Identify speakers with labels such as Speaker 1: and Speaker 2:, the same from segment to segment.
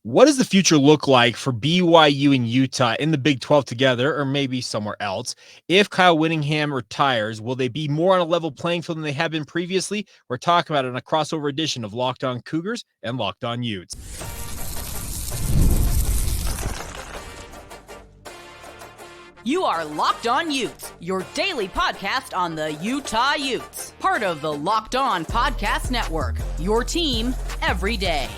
Speaker 1: What does the future look like for BYU and Utah in the Big 12 together, or maybe somewhere else? If Kyle Whittingham retires, will they be more on a level playing field than they have been previously? We're talking about it in a crossover edition of Locked On Cougars and Locked On Utes.
Speaker 2: You are Locked On Utes, your daily podcast on the Utah Utes. Part of the Locked On Podcast Network, your team every day.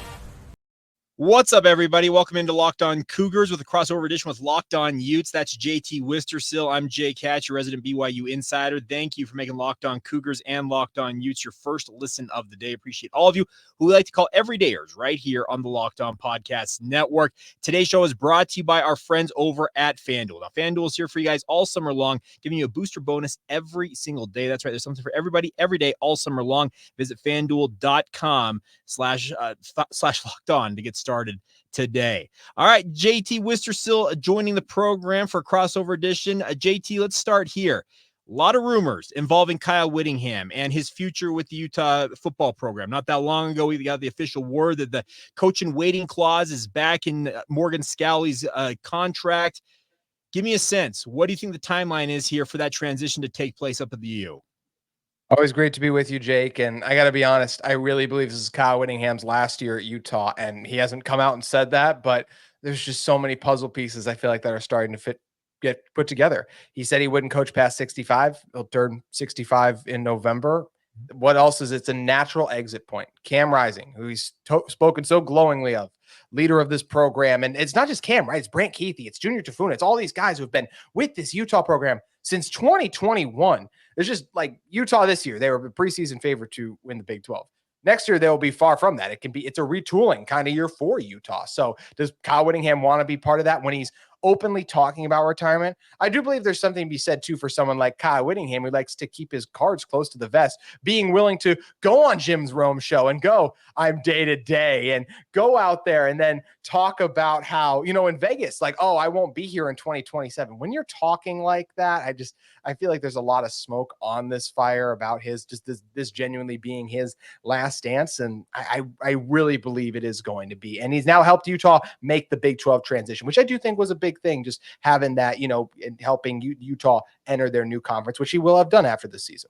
Speaker 1: What's up, everybody? Welcome into Locked On Cougars with a crossover edition with Locked On Utes. That's JT Wistricll. I'm Jay Katz, your resident BYU insider. Thank you for making Locked On Cougars and Locked On Utes your first listen of the day. Appreciate all of you who we like to call everydayers right here on the Locked On Podcast Network. Today's show is brought to you by our friends over at FanDuel. Now, FanDuel is here for you guys all summer long, giving you a booster bonus every single day. That's right. There's something for everybody every day, all summer long. Visit FanDuel.com/locked on to get started today. All right, JT Wistricll joining the program for a crossover edition. JT, let's start here. A lot of rumors involving Kyle Whittingham and his future with the Utah football program. Not that long ago, we got the official word that the coach in waiting clause is back in Morgan Scalley's contract. Give me a sense. What do you think the timeline is here for that transition to take place up at the U?
Speaker 3: Always great to be with you, Jake. And I got to be honest, I really believe this is Kyle Whittingham's last year at Utah. And he hasn't come out and said that, but there's just so many puzzle pieces I feel like that are starting to get put together. He said he wouldn't coach past 65. He'll turn 65 in November. What else is it's a natural exit point? Cam Rising, who he's spoken so glowingly of, leader of this program. And it's not just Cam, right? It's Brant Keithy. It's Junior Tafuna. It's all these guys who have been with this Utah program since 2021. It's just like Utah this year. They were a preseason favorite to win the Big 12. Next year, they'll be far from that. It's a retooling kind of year for Utah. So does Kyle Whittingham want to be part of that when he's openly talking about retirement? I do believe there's something to be said too for someone like Kyle Whittingham, who likes to keep his cards close to the vest, being willing to go on Jim's Rome show and go, I'm day to day, and go out there and then talk about how, in Vegas, like, oh, I won't be here in 2027. When you're talking like that, I feel like there's a lot of smoke on this fire about his, just this genuinely being his last dance. And I really believe it is going to be. And he's now helped Utah make the Big 12 transition, which I do think was a big thing, just having that, and helping Utah enter their new conference, which he will have done after this season.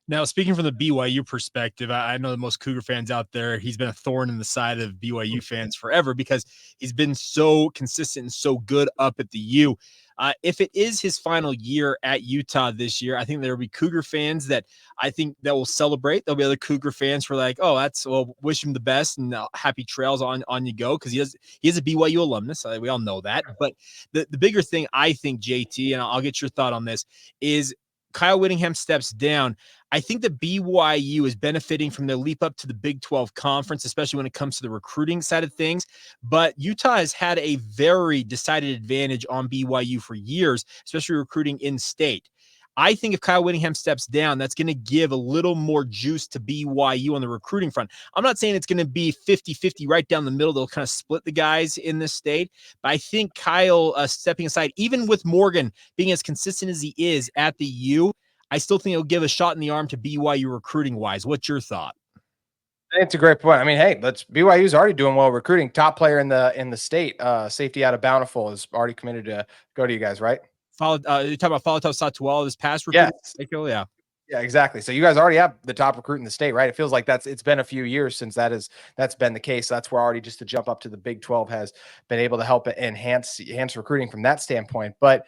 Speaker 1: Now, speaking from the BYU perspective, I know that most Cougar fans out there, he's been a thorn in the side of BYU fans forever because he's been so consistent and so good up at the U. If it is his final year at Utah this year, I think there will be Cougar fans that will celebrate. There'll be other Cougar fans who are like, oh, wish him the best and happy trails on you go, because he is a BYU alumnus. We all know that. But the bigger thing, I think, JT, and I'll get your thought on this, is Kyle Whittingham steps down. I think that BYU is benefiting from their leap up to the Big 12 conference, especially when it comes to the recruiting side of things. But Utah has had a very decided advantage on BYU for years, especially recruiting in state. I think if Kyle Whittingham steps down, that's going to give a little more juice to BYU on the recruiting front. I'm not saying it's going to be 50-50 right down the middle. They'll kind of split the guys in this state. But I think Kyle stepping aside, even with Morgan being as consistent as he is at the U, I still think it'll give a shot in the arm to BYU recruiting-wise. What's your thought?
Speaker 3: It's a great point. I mean, hey, BYU's already doing well recruiting. Top player in the state, safety out of Bountiful, is already committed to go to you guys, right?
Speaker 1: You talk about Falatau Satuala, this past recruit?
Speaker 3: Yes. Yeah, exactly. So you guys already have the top recruit in the state, right? It feels like it's been a few years since that's been the case. That's where already just to jump up to the Big 12 has been able to help enhance recruiting from that standpoint. But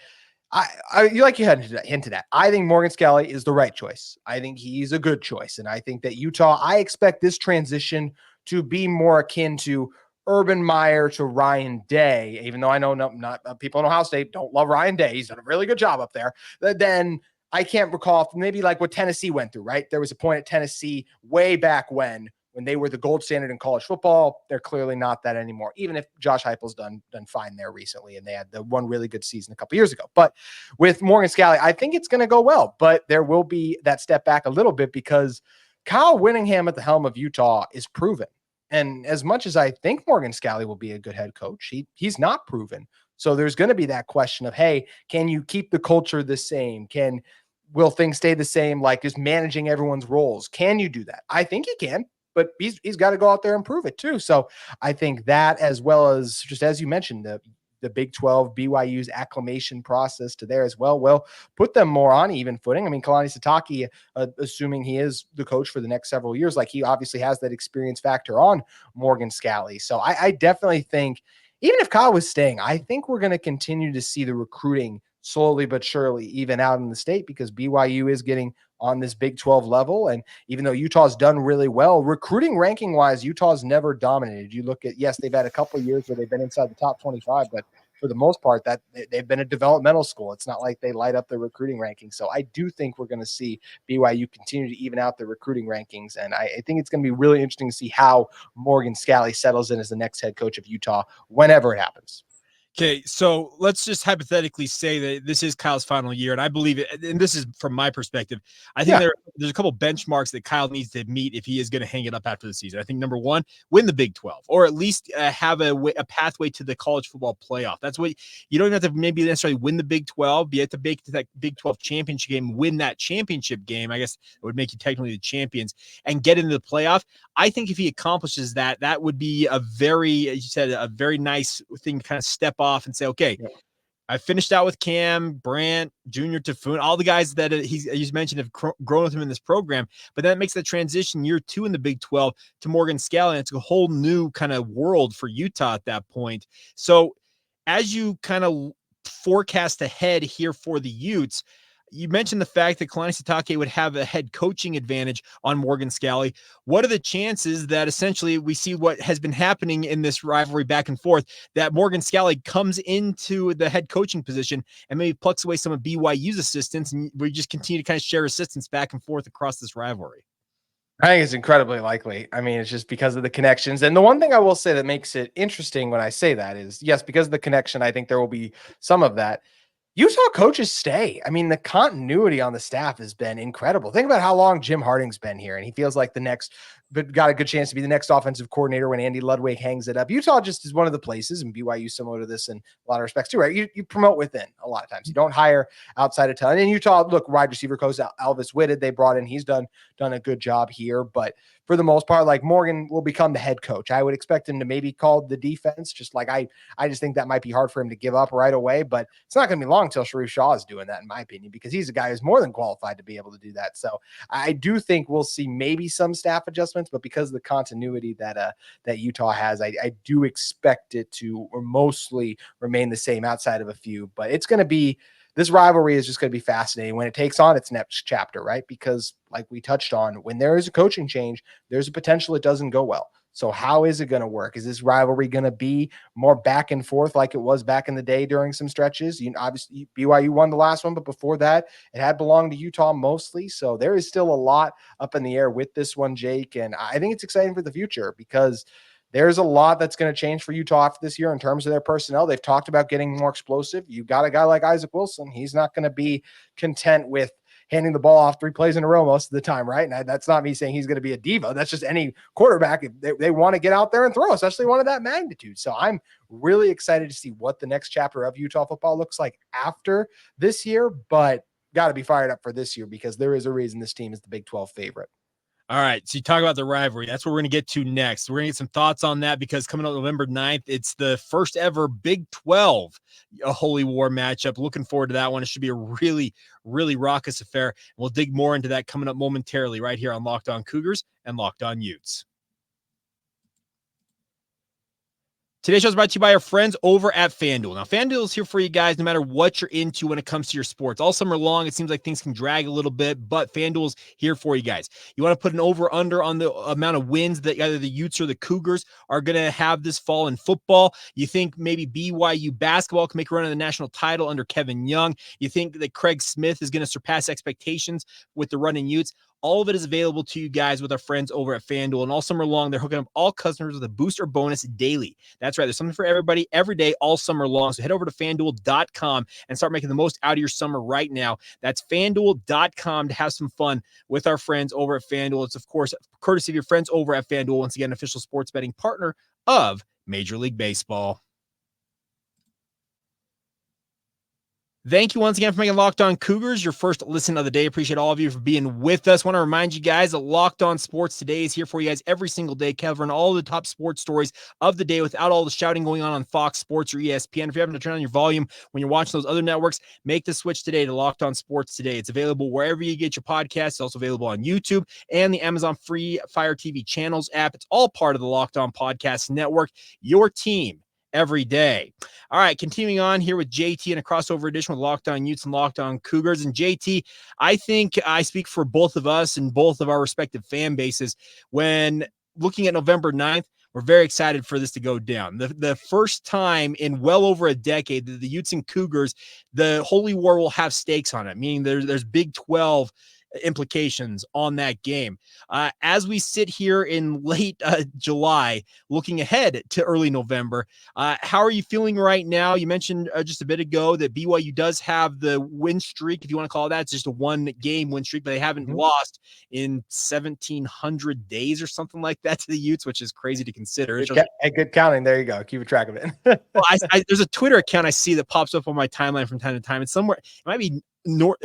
Speaker 3: you had hinted at, I think Morgan Scalley is the right choice. I think he's a good choice. And I think that Utah, I expect this transition to be more akin to Urban Meyer to Ryan Day, even though I know not people in Ohio State don't love Ryan Day. He's done a really good job up there. But then I can't recall, maybe like what Tennessee went through, right? There was a point at Tennessee way back when they were the gold standard in college football. They're clearly not that anymore, even if Josh Heupel's done fine there recently, and they had the one really good season a couple years ago. But with Morgan Scalley, I think it's going to go well, but there will be that step back a little bit because Kyle Whittingham at the helm of Utah is proven. And as much as I think Morgan Scalley will be a good head coach, he's not proven. So there's going to be that question of, hey, can you keep the culture the same? Will things stay the same, like just managing everyone's roles? Can you do that? I think you can. but he's got to go out there and prove it too. So I think that, as well as just as you mentioned, the Big 12, BYU's acclimation process to there as well, will put them more on even footing. I mean, Kalani Sitake, assuming he is the coach for the next several years, like he obviously has that experience factor on Morgan Scalley. So I definitely think, even if Kyle was staying, I think we're going to continue to see the recruiting slowly but surely even out in the state, because BYU is getting on this Big 12 level. And even though Utah's done really well, recruiting ranking wise, Utah's never dominated. You look at, yes, they've had a couple of years where they've been inside the top 25, but for the most part, that they've been a developmental school. It's not like they light up the recruiting rankings. So I do think we're going to see BYU continue to even out the recruiting rankings. And I think it's going to be really interesting to see how Morgan Scalley settles in as the next head coach of Utah, whenever it happens.
Speaker 1: Okay, so let's just hypothetically say that this is Kyle's final year, and I believe it. And this is from my perspective. I think there's a couple benchmarks that Kyle needs to meet if he is going to hang it up after the season. I think number one, win the Big 12, or at least have a pathway to the college football playoff. That's what you don't have to maybe necessarily win the Big 12, be at the that Big 12 championship game, win that championship game. I guess it would make you technically the champions and get into the playoff. I think if he accomplishes that, that would be a very, as you said, a very nice thing to kind of step off and say, okay, I finished out with Cam, Brant, Junior Tafun, all the guys that he's mentioned have grown with him in this program. But that makes the transition year 2 in the Big 12 to Morgan Scalley. And it's a whole new kind of world for Utah at that point. So as you kind of forecast ahead here for the Utes, you mentioned the fact that Kalani Sitake would have a head coaching advantage on Morgan Scalley. What are the chances that essentially we see what has been happening in this rivalry back and forth, that Morgan Scalley comes into the head coaching position and maybe plucks away some of BYU's assistants, and we just continue to kind of share assistants back and forth across this rivalry?
Speaker 3: I think it's incredibly likely. I mean, it's just because of the connections. And the one thing I will say that makes it interesting when I say that is, yes, because of the connection, I think there will be some of that. Utah coaches stay. I mean, the continuity on the staff has been incredible. Think about how long Jim Harding's been here, and he feels like the next, but got a good chance to be the next offensive coordinator when Andy Ludwig hangs it up. Utah just is one of the places, and BYU similar to this in a lot of respects too, right? You promote within a lot of times. You don't hire outside of talent. And in Utah, look, wide receiver coach Alvis Whitted, they brought in. He's done a good job here, but for the most part, like, Morgan will become the head coach. I would expect him to maybe call the defense. Just like I just think that might be hard for him to give up right away, but it's not going to be long until Sharif Shaw is doing that, in my opinion, because he's a guy who's more than qualified to be able to do that. So I do think we'll see maybe some staff adjustments, but because of the continuity that Utah has, I do expect it to or mostly remain the same outside of a few. But it's going to be, this rivalry is just going to be fascinating when it takes on its next chapter, right? Because like we touched on, when there is a coaching change, there's a potential it doesn't go well. So how is it going to work? Is this rivalry going to be more back and forth like it was back in the day during some stretches? Obviously, BYU won the last one, but before that, it had belonged to Utah mostly. So there is still a lot up in the air with this one, Jake. And I think it's exciting for the future because there's a lot that's going to change for Utah after this year in terms of their personnel. They've talked about getting more explosive. You got a guy like Isaac Wilson. He's not going to be content with handing the ball off 3 plays in a row most of the time, right? And that's not me saying he's going to be a diva. That's just any quarterback. They want to get out there and throw, especially one of that magnitude. So I'm really excited to see what the next chapter of Utah football looks like after this year, but got to be fired up for this year because there is a reason this team is the Big 12 favorite.
Speaker 1: All right, so you talk about the rivalry. That's what we're going to get to next. We're going to get some thoughts on that because coming up November 9th, it's the first ever Big 12 a Holy War matchup. Looking forward to that one. It should be a really, really raucous affair. We'll dig more into that coming up momentarily right here on Locked On Cougars and Locked On Utes. Today's show is brought to you by our friends over at FanDuel. Now, FanDuel is here for you guys no matter what you're into when it comes to your sports. All summer long, it seems like things can drag a little bit, but FanDuel's here for you guys. You want to put an over-under on the amount of wins that either the Utes or the Cougars are going to have this fall in football. You think maybe BYU basketball can make a run at the national title under Kevin Young. You think that Craig Smith is going to surpass expectations with the running Utes. All of it is available to you guys with our friends over at FanDuel. And all summer long, they're hooking up all customers with a booster bonus daily. That's right. There's something for everybody every day, all summer long. So head over to FanDuel.com and start making the most out of your summer right now. That's FanDuel.com to have some fun with our friends over at FanDuel. It's, of course, courtesy of your friends over at FanDuel. Once again, official sports betting partner of Major League Baseball. Thank you once again for making Locked On Cougars your first listen of the day. Appreciate all of you for being with us. Want to remind you guys that Locked On Sports Today is here for you guys every single day, covering all the top sports stories of the day without all the shouting going on Fox Sports or ESPN. If you're having to turn on your volume when you're watching those other networks, make the switch today to Locked On Sports Today. It's available wherever you get your podcasts. It's also available on YouTube and the Amazon Free Fire TV Channels app. It's all part of the Locked On Podcast Network, your team every day. All right, continuing on here with JT and a crossover edition with Locked On Utes and Locked On Cougars. And JT, I think I speak for both of us and both of our respective fan bases when looking at November 9th. We're very excited for this to go down. The first time in well over a decade that the Utes and Cougars, the Holy War will have stakes on it, meaning there's Big 12 implications on that game. As we sit here in late July, looking ahead to early November, how are you feeling right now? You mentioned just a bit ago that BYU does have the win streak, if you want to call it that. It's just a one-game win streak, but they haven't lost in 1,700 days or something like that to the Utes, which is crazy to consider.
Speaker 3: Good counting. There you go. Keep track of it.
Speaker 1: Well, there's a Twitter account I see that pops up on my timeline from time to time. It's somewhere, it might be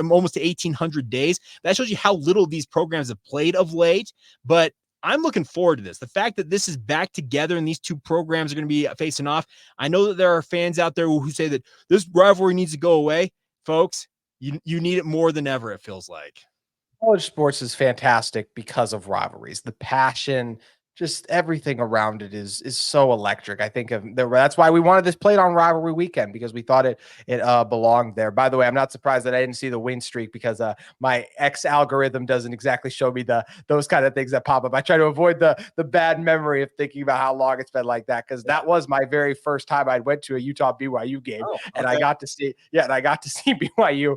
Speaker 1: almost to 1,800 days. That shows you how little these programs have played of late. But I'm looking forward to this. The fact that this is back together and these two programs are going to be facing off. I know that there are fans out there who say that this rivalry needs to go away. Folks, you need it more than ever, it feels like.
Speaker 3: College sports is fantastic because of rivalries. The passion, just everything around it is so electric. I think that's why we wanted this played on rivalry weekend, because we thought it belonged there. By the way, I'm not surprised that I didn't see the win streak, because my X algorithm doesn't exactly show me those kind of things that pop up. I try to avoid the bad memory of thinking about how long it's been like that, because that was my very first time I went to a Utah BYU game, and I got to see BYU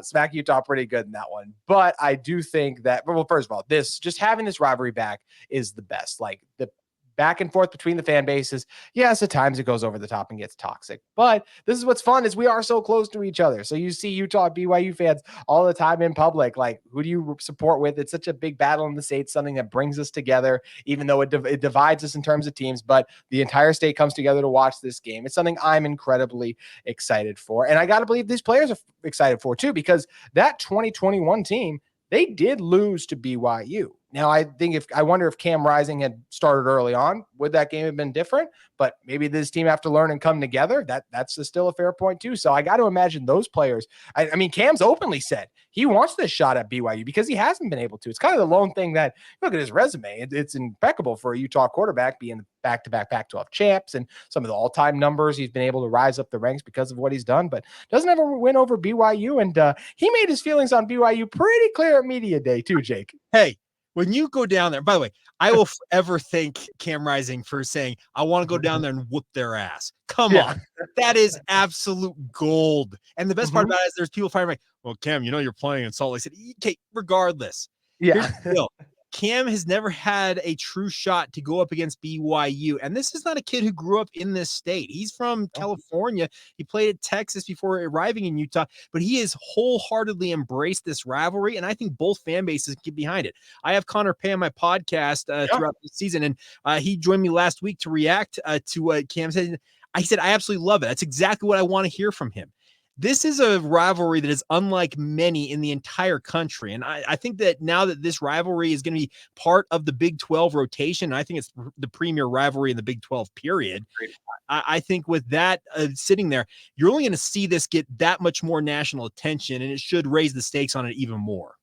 Speaker 3: smack Utah pretty good in that one. But I do think that, well, first of all, just having this rivalry back is the best. Like the back and forth between the fan bases. Yes, at times it goes over the top and gets toxic, but this is what's fun, is we are so close to each other. So you see Utah BYU fans all the time in public. Like, who do you support with? It's such a big battle in the state, something that brings us together, even though it divides us in terms of teams, but the entire state comes together to watch this game. It's something I'm incredibly excited for. And I got to believe these players are excited for too, because that 2021 team, they did lose to BYU. Now, I wonder if Cam Rising had started early on, would that game have been different? But maybe this team have to learn and come together. That's still a fair point too. So I got to imagine those players. I mean, Cam's openly said he wants this shot at BYU because he hasn't been able to. It's kind of the lone thing that, look at his resume. It's impeccable for a Utah quarterback, being back-to-back Pac-12 champs and some of the all-time numbers. He's been able to rise up the ranks because of what he's done, but doesn't have a win over BYU. And he made his feelings on BYU pretty clear at media day too, Jake.
Speaker 1: Hey, when you go down there, by the way, I will forever thank Cam Rising for saying, I want to go down there and whoop their ass. Come on. That is absolute gold. And the best part about it is there's people fighting like, well, Cam, you're playing in Salt Lake City. Okay, regardless.
Speaker 3: Yeah.
Speaker 1: Cam has never had a true shot to go up against BYU. And this is not a kid who grew up in this state. He's from California. He played at Texas before arriving in Utah, but he has wholeheartedly embraced this rivalry. And I think both fan bases get behind it. I have Connor Pay on my podcast throughout the season, and he joined me last week to react to what Cam said. I said, I absolutely love it. That's exactly what I want to hear from him. This is a rivalry that is unlike many in the entire country. And I think that now that this rivalry is going to be part of the Big 12 rotation, I think it's the premier rivalry in the Big 12 period. I think with that sitting there, you're only going to see this get that much more national attention, and it should raise the stakes on it even more.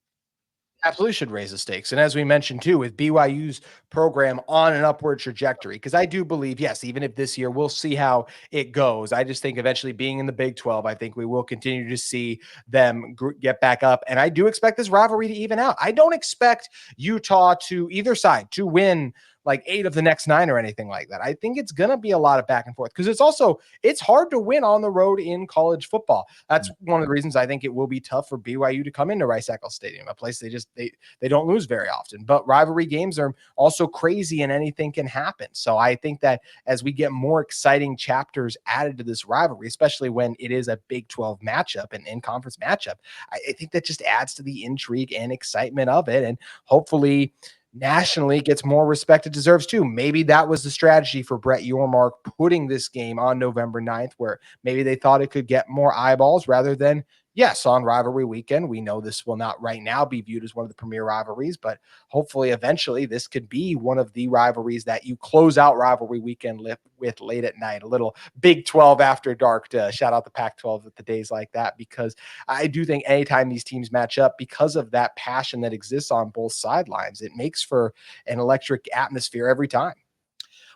Speaker 3: Absolutely should raise the stakes. And as we mentioned too, with BYU's program on an upward trajectory, because I do believe, yes, even if this year we'll see how it goes, I just think eventually being in the Big 12, I think we will continue to see them get back up. And I do expect this rivalry to even out. I don't expect Utah to either side to win like 8 of the next 9 or anything like that. I think it's going to be a lot of back and forth, because it's hard to win on the road in college football. That's one of the reasons I think it will be tough for BYU to come into Rice-Eccles Stadium, a place they don't lose very often. But rivalry games are also crazy and anything can happen. So I think that as we get more exciting chapters added to this rivalry, especially when it is a Big 12 matchup and in-conference matchup, I think that just adds to the intrigue and excitement of it. And hopefully nationally gets more respect it deserves too. Maybe that was the strategy for Brett Yormark putting this game on November 9th, where maybe they thought it could get more eyeballs rather than, yes, on rivalry weekend. We know this will not right now be viewed as one of the premier rivalries, but hopefully eventually this could be one of the rivalries that you close out rivalry weekend with late at night, a little Big 12 after dark to shout out the Pac-12 at the days like that, because I do think anytime these teams match up, because of that passion that exists on both sidelines, it makes for an electric atmosphere every time.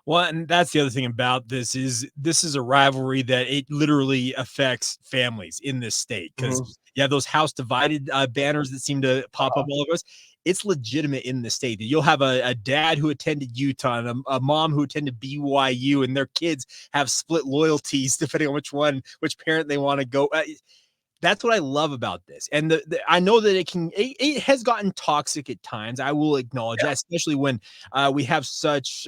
Speaker 1: Well, and that's the other thing about this is a rivalry that it literally affects families in this state, because you have those house divided banners that seem to pop up all over us. It's legitimate in the state. You'll have a dad who attended Utah and a mom who attended BYU, and their kids have split loyalties depending on which parent they want to go. That's what I love about this. And I know that it has gotten toxic at times. I will acknowledge that, especially when we have such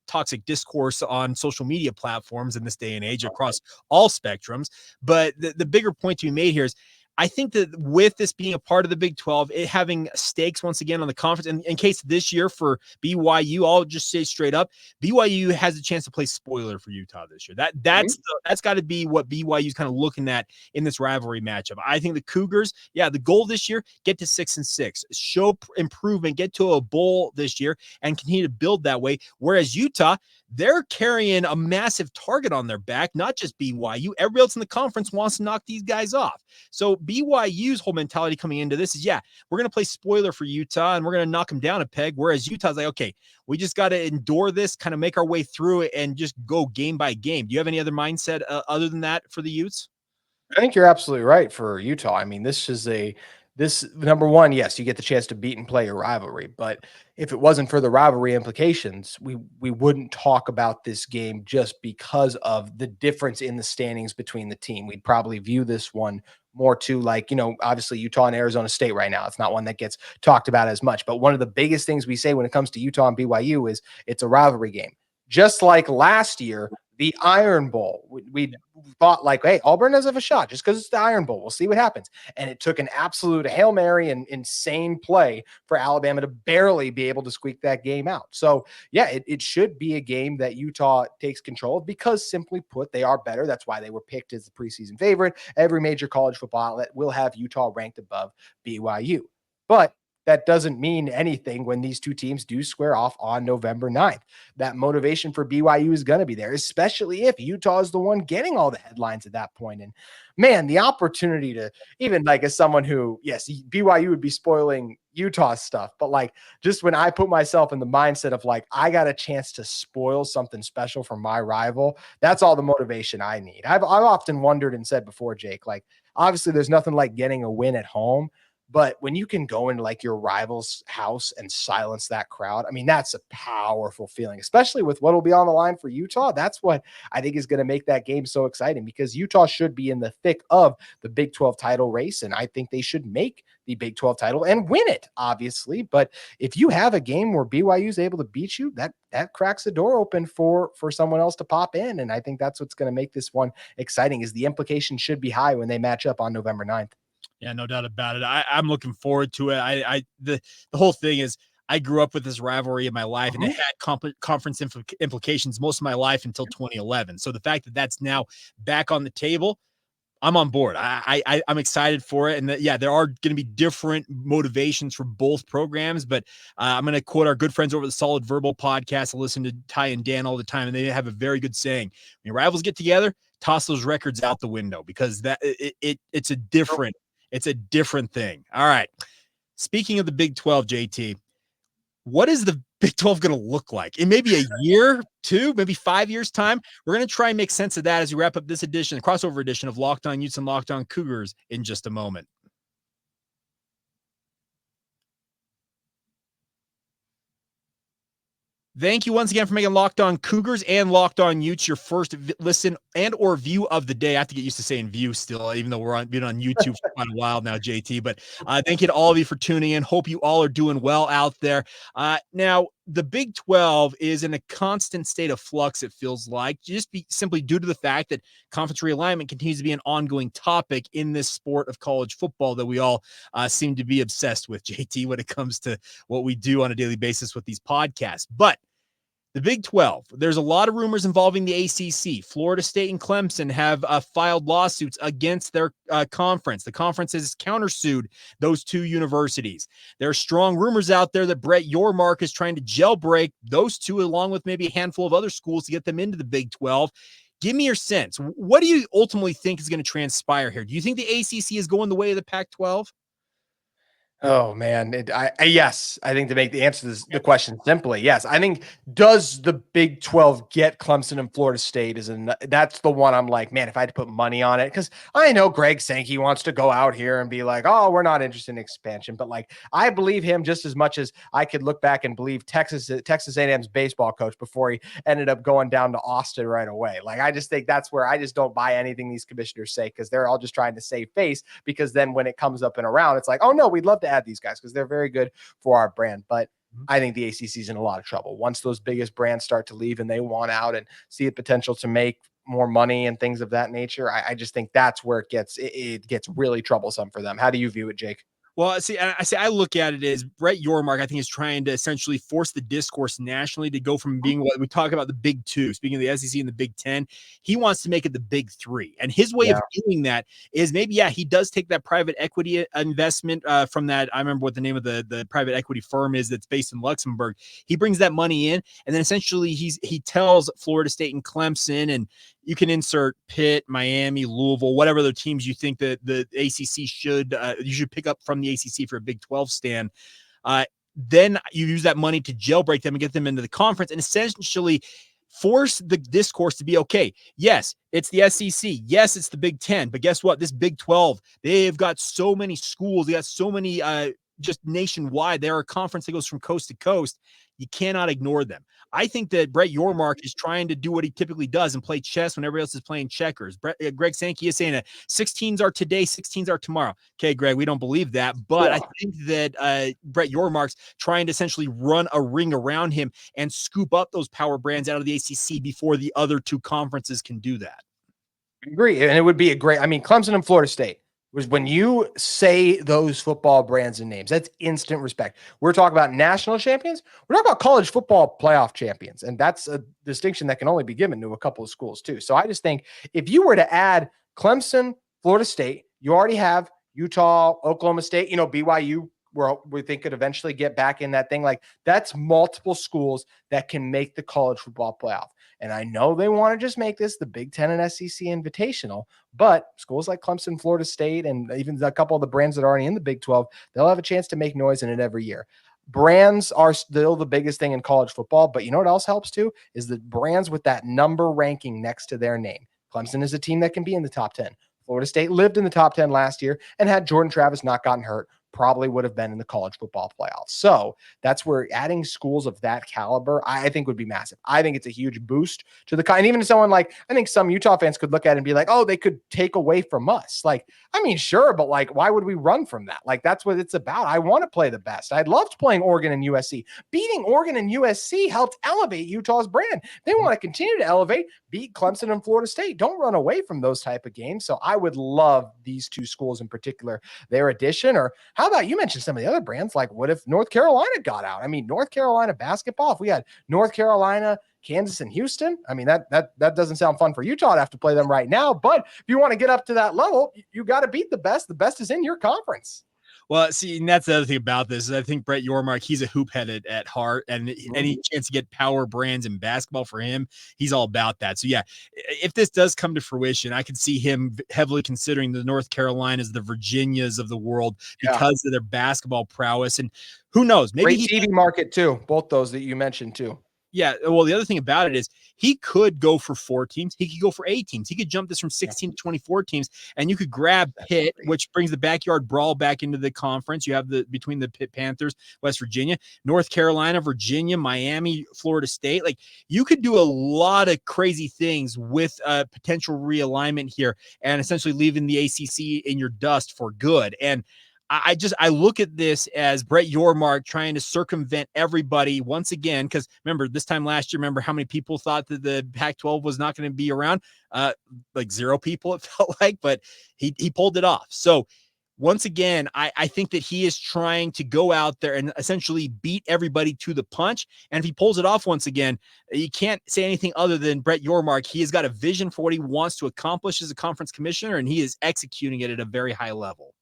Speaker 1: toxic discourse on social media platforms in this day and age across all spectrums. But the bigger point to be made here is, I think that with this being a part of the Big 12, it having stakes once again on the conference, and in case this year for BYU, I'll just say straight up, BYU has a chance to play spoiler for Utah this year. That's got to be what BYU is kind of looking at in this rivalry matchup. I think the Cougars, the goal this year, get to 6-6, show improvement, get to a bowl this year, and continue to build that way. Whereas Utah, they're carrying a massive target on their back, not just BYU. Everybody else in the conference wants to knock these guys off. So BYU's whole mentality coming into this is, we're going to play spoiler for Utah and we're going to knock them down a peg. Whereas Utah's like, okay, we just got to endure this, kind of make our way through it and just go game by game. Do you have any other mindset other than that for the Utes?
Speaker 3: I think you're absolutely right for Utah. I mean, this number one, yes, you get the chance to beat and play your rivalry, but if it wasn't for the rivalry implications, we wouldn't talk about this game just because of the difference in the standings between the team. We'd probably view this one more to, like, obviously Utah and Arizona State right now. It's not one that gets talked about as much, but one of the biggest things we say when it comes to Utah and BYU is it's a rivalry game. Just like last year, the Iron Bowl, we thought like, hey, Auburn doesn't have a shot just because it's the Iron Bowl. We'll see what happens. And it took an absolute Hail Mary and insane play for Alabama to barely be able to squeak that game out. So, it should be a game that Utah takes control of because, simply put, they are better. That's why they were picked as the preseason favorite. Every major college football outlet will have Utah ranked above BYU. But that doesn't mean anything when these two teams do square off on November 9th. That motivation for BYU is going to be there, especially if Utah is the one getting all the headlines at that point. And man, the opportunity to, even like as someone who, yes, BYU would be spoiling Utah stuff, but like just when I put myself in the mindset of like, I got a chance to spoil something special for my rival, that's all the motivation I need. I've often wondered and said before, Jake, like, obviously there's nothing like getting a win at home. But when you can go into like your rival's house and silence that crowd, I mean, that's a powerful feeling, especially with what will be on the line for Utah. That's what I think is going to make that game so exciting, because Utah should be in the thick of the Big 12 title race. And I think they should make the Big 12 title and win it, obviously. But if you have a game where BYU is able to beat you, that cracks the door open for someone else to pop in. And I think that's what's going to make this one exciting, is the implication should be high when they match up on November 9th.
Speaker 1: Yeah, no doubt about it. I'm looking forward to it. The whole thing is, I grew up with this rivalry in my life, and it had conference implications most of my life until 2011. So the fact that that's now back on the table, I'm on board. I'm excited for it. And there are going to be different motivations for both programs, but I'm going to quote our good friends over the Solid Verbal podcast. I listen to Ty and Dan all the time, and they have a very good saying: when rivals get together, toss those records out the window, because it's a different thing. All right. Speaking of the Big 12, JT, what is the Big 12 going to look like in maybe a year, 2, maybe 5 years time? We're going to try and make sense of that as we wrap up this edition, the crossover edition of Locked On Utes and Locked On Cougars, in just a moment. Thank you once again for making Locked On Cougars and Locked On Utes your first listen and or view of the day. I have to get used to saying view still, even though been on YouTube for quite a while now, JT. But thank you to all of you for tuning in. Hope you all are doing well out there. Now, the Big 12 is in a constant state of flux, it feels like, simply due to the fact that conference realignment continues to be an ongoing topic in this sport of college football that we all seem to be obsessed with, JT, when it comes to what we do on a daily basis with these podcasts. But the Big 12, there's a lot of rumors involving the ACC. Florida State and Clemson have filed lawsuits against their conference. The conference has countersued those two universities. There are strong rumors out there that Brett Yormark is trying to jailbreak those two along with maybe a handful of other schools to get them into the Big 12. Give me your sense. What do you ultimately think is going to transpire here? Do you think the ACC is going the way of the Pac-12?
Speaker 3: Oh man, yes, I think to make the answer to the question simply, yes. I think does the Big 12 get Clemson and Florida State that's the one I'm like, man, if I had to put money on it, because I know Greg Sankey wants to go out here and be like, oh, we're not interested in expansion, but like I believe him just as much as I could look back and believe Texas A&M's baseball coach before he ended up going down to Austin right away. Like I just think that's where I just don't buy anything these commissioners say because they're all just trying to save face. Because then when it comes up and around, it's like, oh no, we'd love to add these guys because they're very good for our brand. But I think the ACC is in a lot of trouble. Once those biggest brands start to leave and they want out and see the potential to make more money and things of that nature, I just think that's where it gets really troublesome for them. How do you view it, Jake?
Speaker 1: Well, I look at it as Brett Yormark, I think, is trying to essentially force the discourse nationally to go from being what we talk about the Big Two, speaking of the SEC and the Big Ten. He wants to make it the Big Three. And his way of doing that is maybe, he does take that private equity investment from that. I remember what the name of the private equity firm is that's based in Luxembourg. He brings that money in, and then essentially he tells Florida State and Clemson, and you can insert Pitt, Miami, Louisville, whatever other teams you think that the ACC you should pick up from the ACC for a Big 12 stand. Then you use that money to jailbreak them and get them into the conference and essentially force the discourse to be okay. Yes, it's the SEC. Yes, it's the Big 10. But guess what? This Big 12, they've got so many schools. They got so many just nationwide. They're a conference that goes from coast to coast. You cannot ignore them. I think that Brett Yormark is trying to do what he typically does and play chess when everybody else is playing checkers. Greg Sankey is saying that 16s are today, 16s are tomorrow. Okay, Greg, we don't believe that. But I think that Brett Yormark's trying to essentially run a ring around him and scoop up those power brands out of the ACC before the other two conferences can do that.
Speaker 3: I agree. And it would be Clemson and Florida State. Was when you say those football brands and names, that's instant respect. We're talking about national champions. We're talking about college football playoff champions. And that's a distinction that can only be given to a couple of schools too. So I just think if you were to add Clemson, Florida State, you already have Utah, Oklahoma State, BYU, we think could eventually get back in that thing. Like that's multiple schools that can make the college football playoff. And I know they want to just make this the Big 10 and SEC invitational, but schools like Clemson, Florida State, and even a couple of the brands that are already in the Big 12, they'll have a chance to make noise in it every year. Brands are still the biggest thing in college football, but you know what else helps too? Is the brands with that number ranking next to their name. Clemson is a team that can be in the top 10. Florida State lived in the top 10 last year, and had Jordan Travis not gotten hurt, probably would have been in the college football playoffs. So that's where adding schools of that caliber, I think would be massive. I think it's a huge boost to the kind. Even someone like, I think some Utah fans could look at it and be like, oh, they could take away from us. Like, I mean, sure, but like, why would we run from that? Like, that's what it's about. I want to play the best. I loved playing Oregon and USC. Beating Oregon and USC helped elevate Utah's brand. They want to continue to elevate, beat Clemson and Florida State. Don't run away from those type of games. So I would love these two schools in particular, their addition. Or how about you mentioned some of the other brands? Like what if North Carolina got out? I mean, North Carolina basketball, if we had North Carolina, Kansas, and Houston, I mean, that doesn't sound fun for Utah to have to play them right now. But if you want to get up to that level, you got to beat the best. The best is in your conference.
Speaker 1: Well, see, and that's the other thing about this is I think Brett Yormark, he's a hoop headed at heart, and any chance to get power brands in basketball for him, he's all about that. So yeah, if this does come to fruition, I could see him heavily considering the North Carolinas, the Virginias of the world because of their basketball prowess. And who knows, maybe
Speaker 3: great TV market too. Both those that you mentioned too.
Speaker 1: Yeah. Well, the other thing about it is he could go for 4 teams. He could go for 8 teams. He could jump this from 16 to 24 teams, and you could grab Pitt, which brings the backyard brawl back into the conference. You have between the Pitt Panthers, West Virginia, North Carolina, Virginia, Miami, Florida State. Like you could do a lot of crazy things with potential realignment here and essentially leaving the ACC in your dust for good. And I look at this as Brett Yormark trying to circumvent everybody once again. Because remember, this time last year, remember how many people thought that the Pac-12 was not going to be around? Like 0 people, it felt like, but he pulled it off. So once again, I think that he is trying to go out there and essentially beat everybody to the punch. And if he pulls it off once again, you can't say anything other than Brett Yormark. He has got a vision for what he wants to accomplish as a conference commissioner, and he is executing it at a very high level.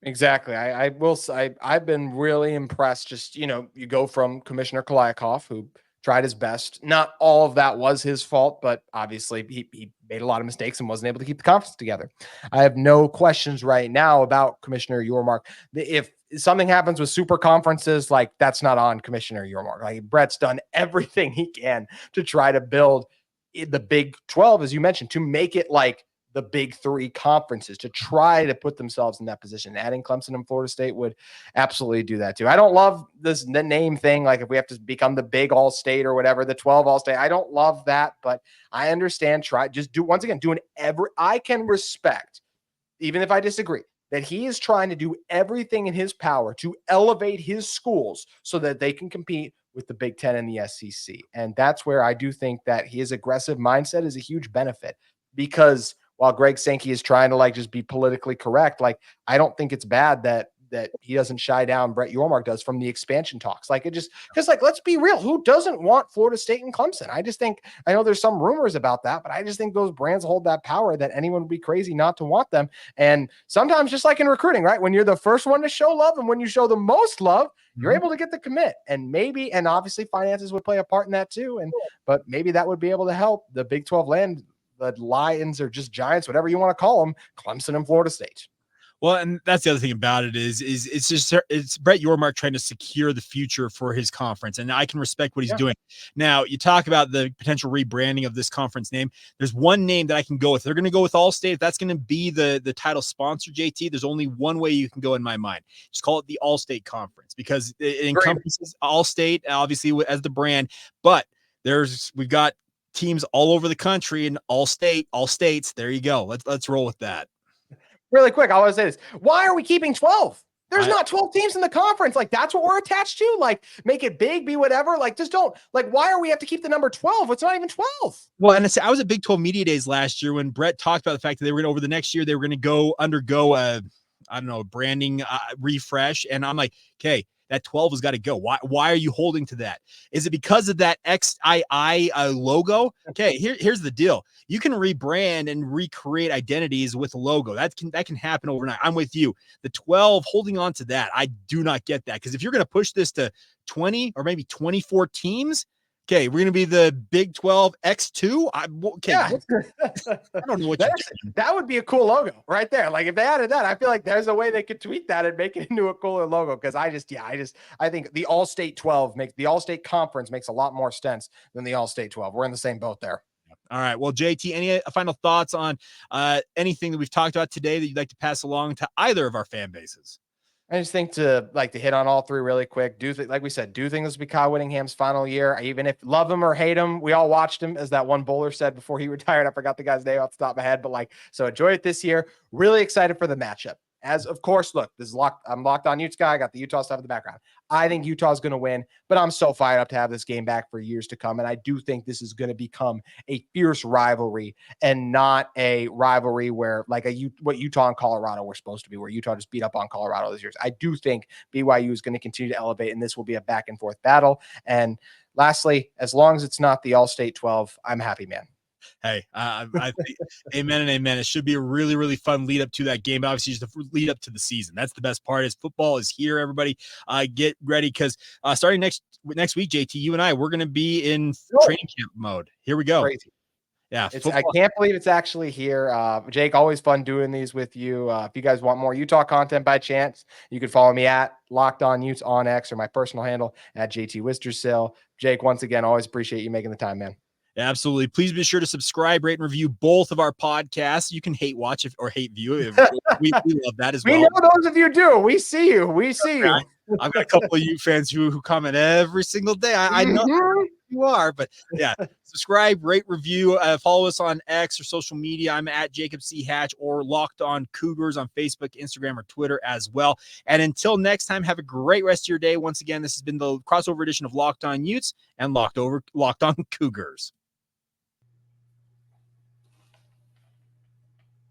Speaker 3: Exactly. I will say I've been really impressed. Just, you go from Commissioner Koliakov, who tried his best. Not all of that was his fault, but obviously he made a lot of mistakes and wasn't able to keep the conference together. I have no questions right now about Commissioner Yormark. If something happens with super conferences, like that's not on Commissioner Yormark. Like Brett's done everything he can to try to build the Big 12, as you mentioned, to make it like the big 3 conferences, to try to put themselves in that position. Adding Clemson and Florida State would absolutely do that too. I don't love the name thing. Like if we have to become the big all state or whatever, the 12 all state, I don't love that, but I understand. I can respect, even if I disagree, that he is trying to do everything in his power to elevate his schools so that they can compete with the Big 10 and the SEC. And that's where I do think that his aggressive mindset is a huge benefit, because while Greg Sankey is trying to just be politically correct, I don't think it's bad that he doesn't shy down. Brett Yormark does from the expansion talks. Because let's be real, who doesn't want Florida State and Clemson? I know there's some rumors about that, but I just think those brands hold that power that anyone would be crazy not to want them. And sometimes, just like in recruiting, right? When you're the first one to show love and when you show the most love, you're able to get the commit. And obviously finances would play a part in that too. But maybe that would be able to help the Big 12 land, the Lions or just Giants, whatever you want to call them, Clemson and Florida State.
Speaker 1: Well, and that's the other thing about it is it's Brett Yormark trying to secure the future for his conference, and I can respect what he's doing. Now, you talk about the potential rebranding of this conference name. There's one name that I can go with. They're going to go with All-State. If that's going to be the title sponsor, JT, there's only one way you can go in my mind. Just call it the All-State Conference, because it encompasses All-State, obviously, as the brand, but we've got teams all over the country and all states. There you go. Let's roll with that.
Speaker 3: Really quick, I want to say this. Why are we keeping 12? There's not 12 teams in the conference. That's what we're attached to. Make it big, be whatever. Just don't. Why are we have to keep the number 12? It's not even 12.
Speaker 1: Well, and I was at Big 12 Media Days last year when Brett talked about the fact that they were going to, over the next year, they were going to undergo a branding refresh. And I'm like, okay, that 12 has got to go. Why are you holding to that? Is it because of that XII logo? Okay, here's the deal. You can rebrand and recreate identities with a logo. That can happen overnight. I'm with you. The 12, holding on to that, I do not get that. Because if you're going to push this to 20 or maybe 24 teams, okay, we're going to be the Big 12 X2. I don't know what
Speaker 3: that would be a cool logo right there. If they added that, I feel like there's a way they could tweak that and make it into a cooler logo. Because I think the All-State 12 the All-State Conference makes a lot more sense than the All-State 12. We're in the same boat there.
Speaker 1: All right. Well, JT, any final thoughts on anything that we've talked about today that you'd like to pass along to either of our fan bases?
Speaker 3: I just think to hit on all 3 really quick. Like we said, do think this will be Kyle Whittingham's final year. Even if love him or hate him, we all watched him, as that one bowler said before he retired. I forgot the guy's name off the top of my head, but so enjoy it this year. Really excited for the matchup. As of course, look, this is I'm Locked On Utes guy. I got the Utah stuff in the background. I think Utah's going to win, but I'm so fired up to have this game back for years to come. And I do think this is going to become a fierce rivalry and not a rivalry where what Utah and Colorado were supposed to be, where Utah just beat up on Colorado this year. I do think BYU is going to continue to elevate, and this will be a back and forth battle. And lastly, as long as it's not the All-State 12, I'm happy, man.
Speaker 1: Hey, I think amen and amen. It should be a really, really fun lead up to that game. Obviously, just the lead up to the season. That's the best part. Is football is here. Everybody, get ready, because starting next week, JT, you and I, we're going to be in training camp mode. Here we go.
Speaker 3: Crazy.
Speaker 1: Yeah,
Speaker 3: I can't believe it's actually here. Jake, always fun doing these with you. If you guys want more Utah content by chance, you can follow me at Locked On Utes on X, or my personal handle at JT Wistricll. Jake, once again, always appreciate you making the time, man.
Speaker 1: Absolutely. Please be sure to subscribe, rate, and review both of our podcasts. You can hate watch or hate view. We love that as well.
Speaker 3: We know those of you do. We see you. We see you.
Speaker 1: I've got a couple of you fans who comment every single day. I know you are. But yeah, subscribe, rate, review, follow us on X or social media. I'm at Jacob C. Hatch or Locked On Cougars on Facebook, Instagram, or Twitter as well. And until next time, have a great rest of your day. Once again, this has been the crossover edition of Locked On Utes and Locked On Cougars.